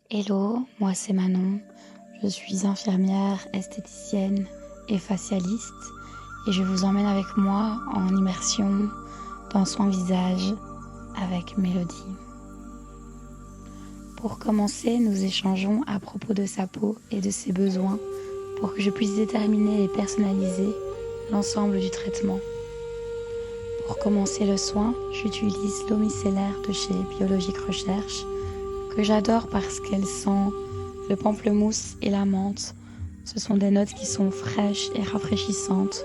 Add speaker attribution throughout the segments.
Speaker 1: Hello, moi c'est Manon, je suis infirmière, esthéticienne et facialiste et je vous emmène avec moi en immersion dans son visage avec Mélodie. Pour commencer, nous échangeons à propos de sa peau et de ses besoins pour que je puisse déterminer et personnaliser l'ensemble du traitement. Pour commencer le soin, j'utilise l'eau micellaire de chez Biologique Recherche que j'adore parce qu'elle sent le pamplemousse et la menthe. Ce sont des notes qui sont fraîches et rafraîchissantes.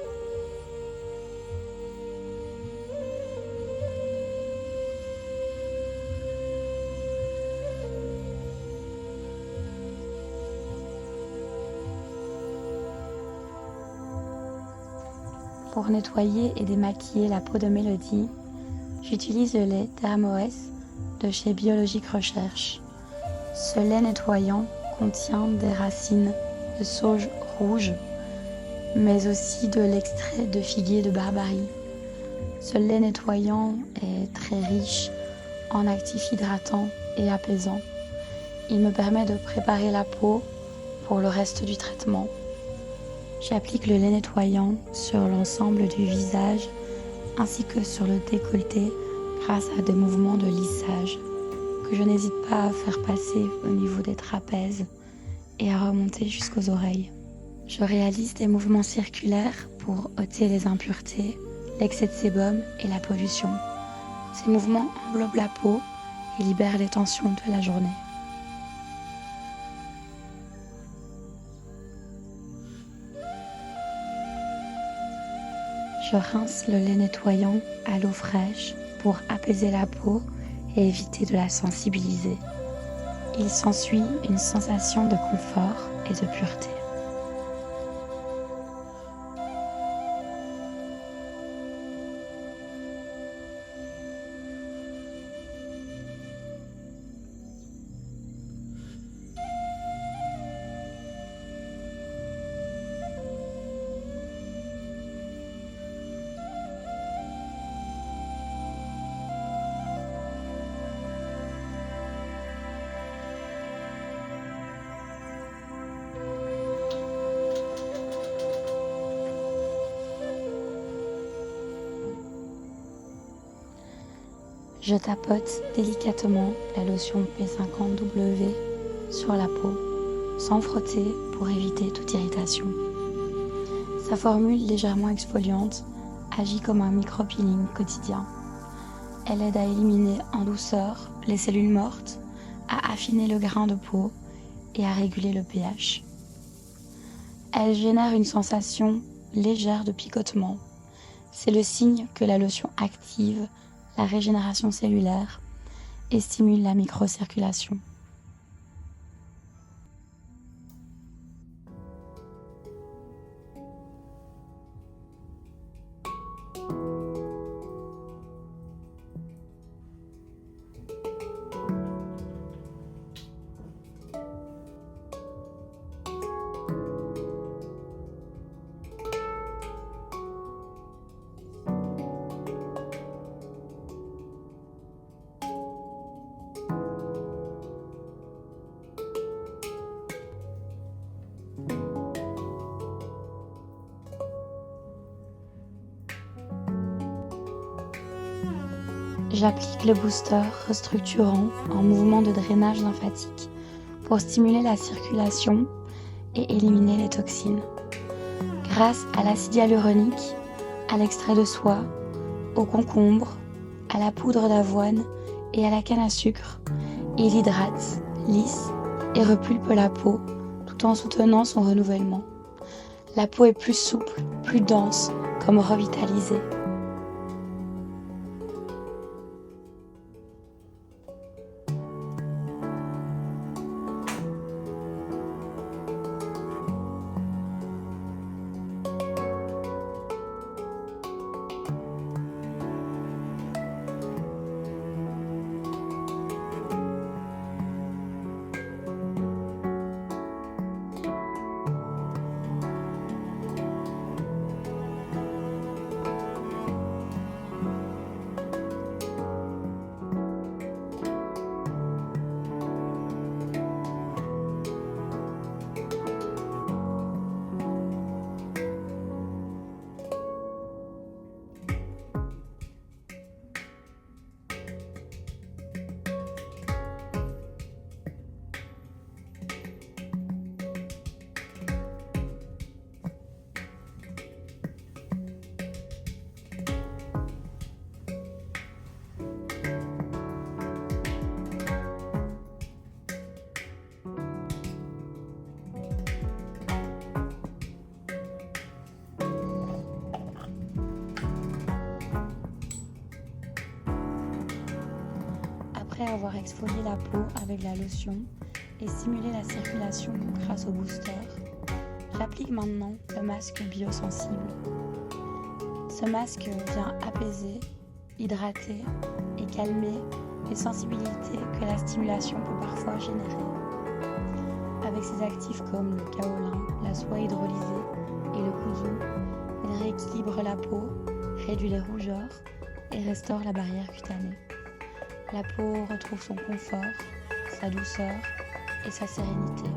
Speaker 1: Pour nettoyer et démaquiller la peau de Mélodie, j'utilise le lait Thermoès de chez Biologique Recherche. Ce lait nettoyant contient des racines de sauge rouge, mais aussi de l'extrait de figuier de Barbarie. Ce lait nettoyant est très riche en actifs hydratants et apaisants. Il me permet de préparer la peau pour le reste du traitement. J'applique le lait nettoyant sur l'ensemble du visage ainsi que sur le décolleté grâce à des mouvements de lissage que je n'hésite pas à faire passer au niveau des trapèzes et à remonter jusqu'aux oreilles. Je réalise des mouvements circulaires pour ôter les impuretés, l'excès de sébum et la pollution. Ces mouvements englobent la peau et libèrent les tensions de la journée. Je rince le lait nettoyant à l'eau fraîche pour apaiser la peau et éviter de la sensibiliser. Il s'ensuit une sensation de confort et de pureté. Je tapote délicatement la lotion P50W sur la peau, sans frotter pour éviter toute irritation. Sa formule légèrement exfoliante agit comme un micro-peeling quotidien. Elle aide à éliminer en douceur les cellules mortes, à affiner le grain de peau et à réguler le pH. Elle génère une sensation légère de picotement. C'est le signe que la lotion active la régénération cellulaire et stimule la microcirculation. J'applique le booster restructurant en mouvement de drainage lymphatique pour stimuler la circulation et éliminer les toxines. Grâce à l'acide hyaluronique, à l'extrait de soie, au concombre, à la poudre d'avoine et à la canne à sucre, il hydrate, lisse et repulpe la peau tout en soutenant son renouvellement. La peau est plus souple, plus dense, comme revitalisée. avoir exfolié la peau avec la lotion et stimulé la circulation grâce au booster, j'applique maintenant le masque biosensible. Ce masque vient apaiser, hydrater et calmer les sensibilités que la stimulation peut parfois générer. Avec ses actifs comme le kaolin, la soie hydrolysée et le kuzu, il rééquilibre la peau, réduit les rougeurs et restaure la barrière cutanée. La peau retrouve son confort, sa douceur et sa sérénité.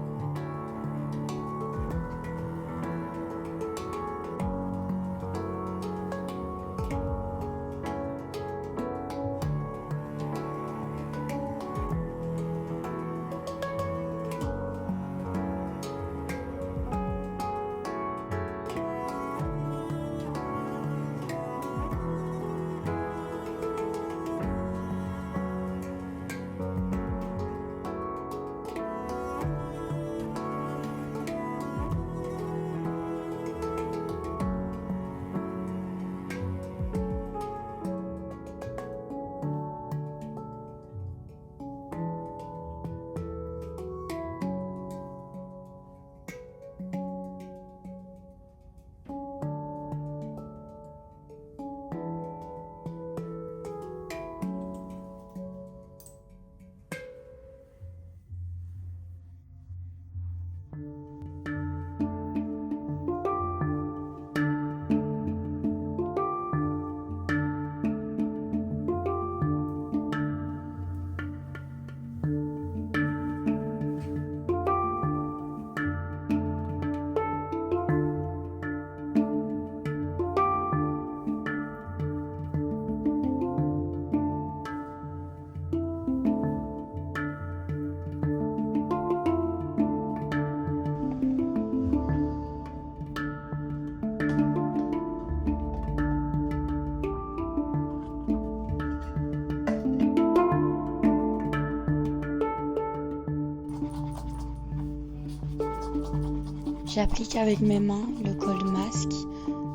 Speaker 1: J'applique avec mes mains le cold mask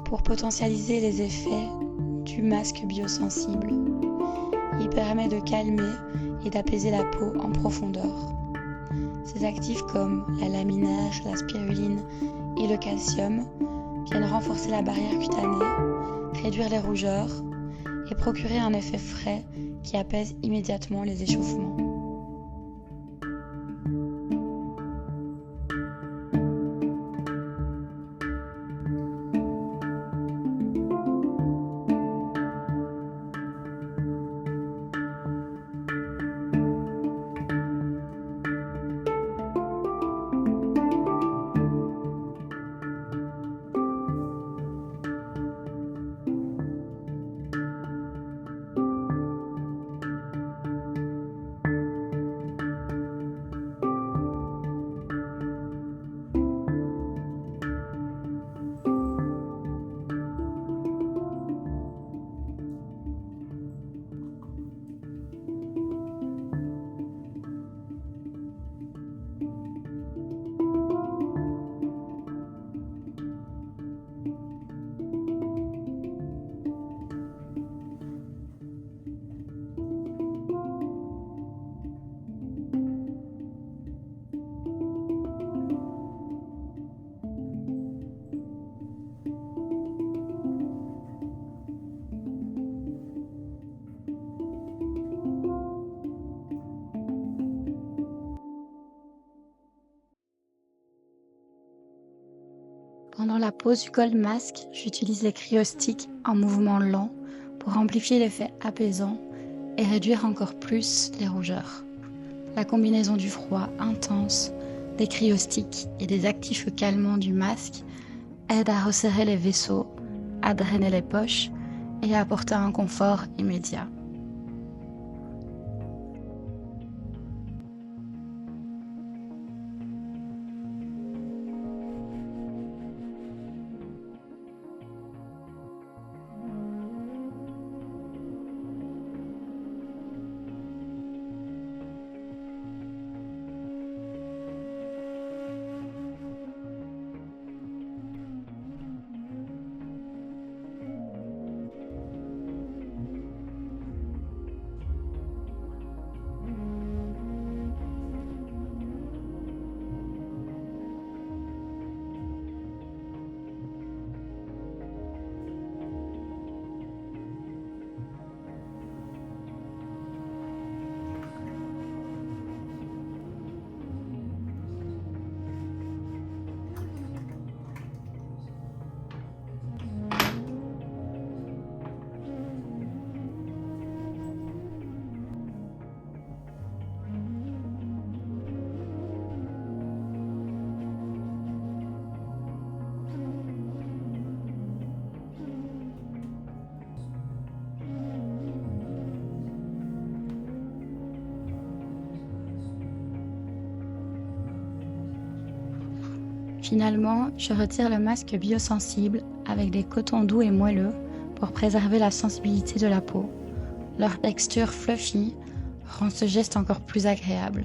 Speaker 1: pour potentialiser les effets du masque biosensible. Il permet de calmer et d'apaiser la peau en profondeur. Ces actifs comme la laminaire, la spiruline et le calcium viennent renforcer la barrière cutanée, réduire les rougeurs et procurer un effet frais qui apaise immédiatement les échauffements. Pendant la pose du cold mask, j'utilise les cryosticks en mouvement lent pour amplifier l'effet apaisant et réduire encore plus les rougeurs. La combinaison du froid intense, des cryosticks et des actifs calmants du masque aide à resserrer les vaisseaux, à drainer les poches et à apporter un confort immédiat. Finalement, je retire le masque biosensible avec des cotons doux et moelleux pour préserver la sensibilité de la peau. Leur texture fluffy rend ce geste encore plus agréable.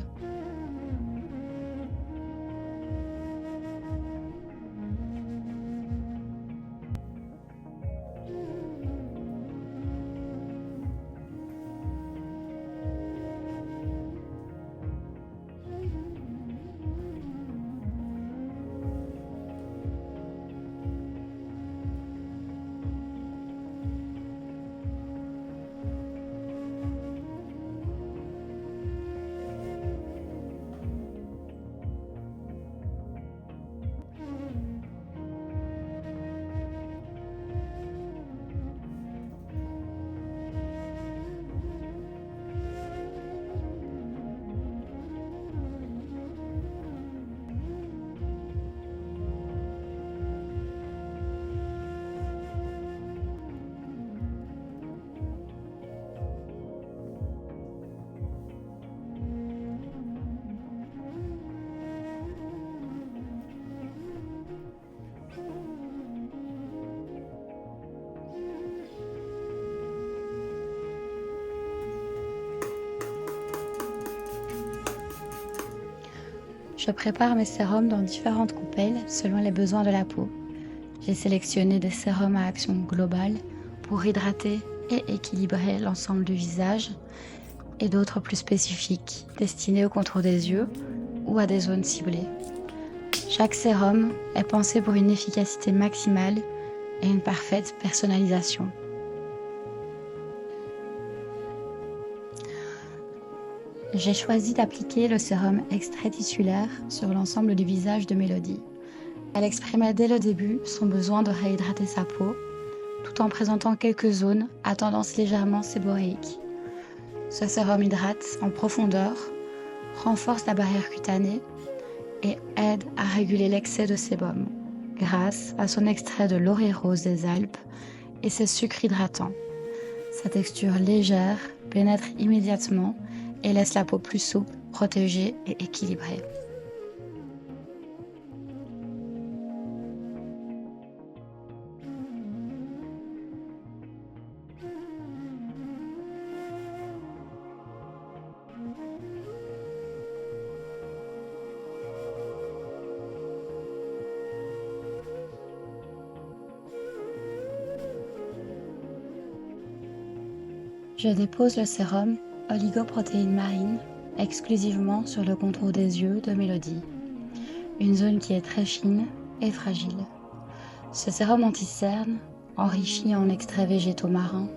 Speaker 1: Je prépare mes sérums dans différentes coupelles selon les besoins de la peau. J'ai sélectionné des sérums à action globale pour hydrater et équilibrer l'ensemble du visage et d'autres plus spécifiques destinés au contour des yeux ou à des zones ciblées. Chaque sérum est pensé pour une efficacité maximale et une parfaite personnalisation. J'ai choisi d'appliquer le sérum extrait tissulaire sur l'ensemble du visage de Mélodie. Elle exprimait dès le début son besoin de réhydrater sa peau, tout en présentant quelques zones à tendance légèrement séboréique. Ce sérum hydrate en profondeur, renforce la barrière cutanée et aide à réguler l'excès de sébum grâce à son extrait de laurier rose des Alpes et ses sucres hydratants. Sa texture légère pénètre immédiatement et laisse la peau plus souple, protégée et équilibrée. Je dépose le sérum oligoprotéines marines exclusivement sur le contour des yeux de Mélodie, une zone qui est très fine et fragile. Ce sérum anti-cerne, enrichi en extraits végétaux marins,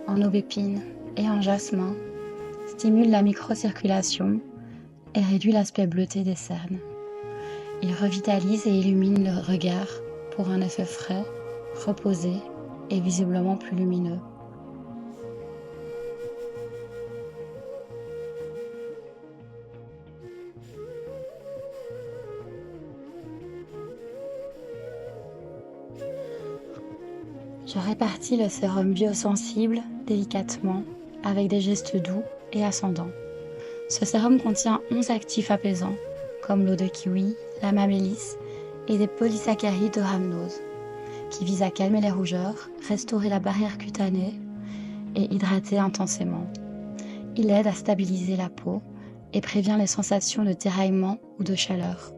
Speaker 1: en aubépine et en jasmin, stimule la microcirculation et réduit l'aspect bleuté des cernes. Il revitalise et illumine le regard pour un effet frais, reposé et visiblement plus lumineux. Je répartis le sérum biosensible délicatement avec des gestes doux et ascendants. Ce sérum contient 11 actifs apaisants, comme l'eau de kiwi, la mamélis et des polysaccharides de rhamnose, qui visent à calmer les rougeurs, restaurer la barrière cutanée et hydrater intensément. Il aide à stabiliser la peau et prévient les sensations de tiraillement ou de chaleur.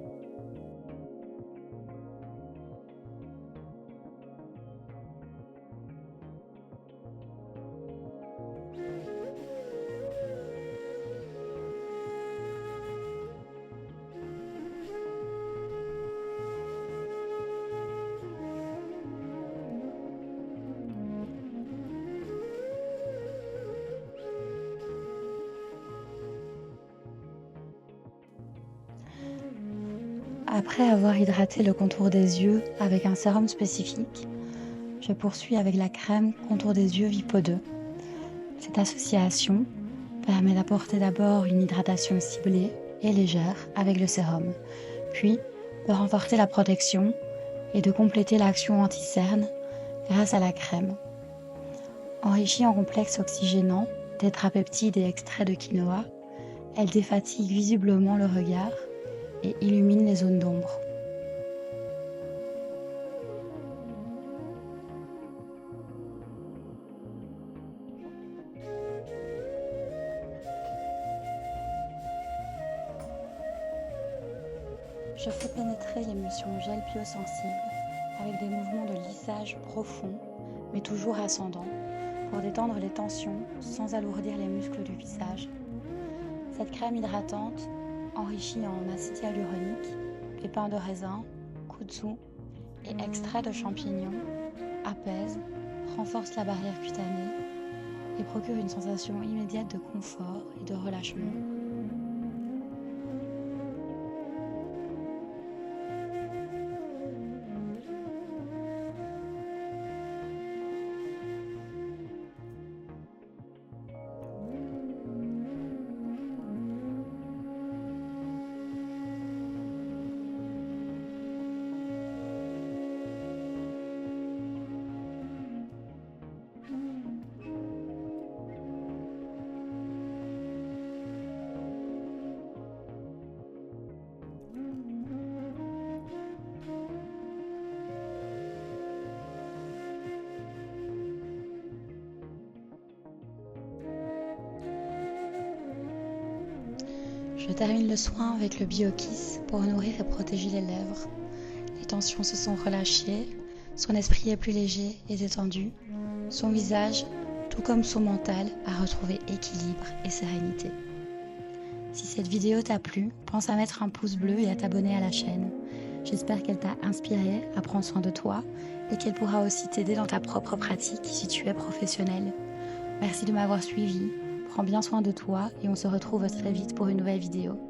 Speaker 1: Après avoir hydraté le contour des yeux avec un sérum spécifique, je poursuis avec la crème contour des yeux Vipo 2. Cette association permet d'apporter d'abord une hydratation ciblée et légère avec le sérum, puis de renforcer la protection et de compléter l'action anti-cerne grâce à la crème. Enrichie en complexe oxygénant, tétrapeptides et extraits de quinoa, elle défatigue visiblement le regard et illumine les zones d'ombre. Je fais pénétrer l'émulsion gel biosensible avec des mouvements de lissage profonds, mais toujours ascendants, pour détendre les tensions sans alourdir les muscles du visage. Cette crème hydratante, enrichie en acide hyaluronique, pépins de raisin, kudzu et extrait de champignons, apaise, renforce la barrière cutanée et procure une sensation immédiate de confort et de relâchement. Je termine le soin avec le BioKiss pour nourrir et protéger les lèvres. Les tensions se sont relâchées, son esprit est plus léger et détendu, son visage, tout comme son mental, a retrouvé équilibre et sérénité. Si cette vidéo t'a plu, pense à mettre un pouce bleu et à t'abonner à la chaîne. J'espère qu'elle t'a inspiré à prendre soin de toi et qu'elle pourra aussi t'aider dans ta propre pratique si tu es professionnel. Merci de m'avoir suivi. Prends bien soin de toi et on se retrouve très vite pour une nouvelle vidéo.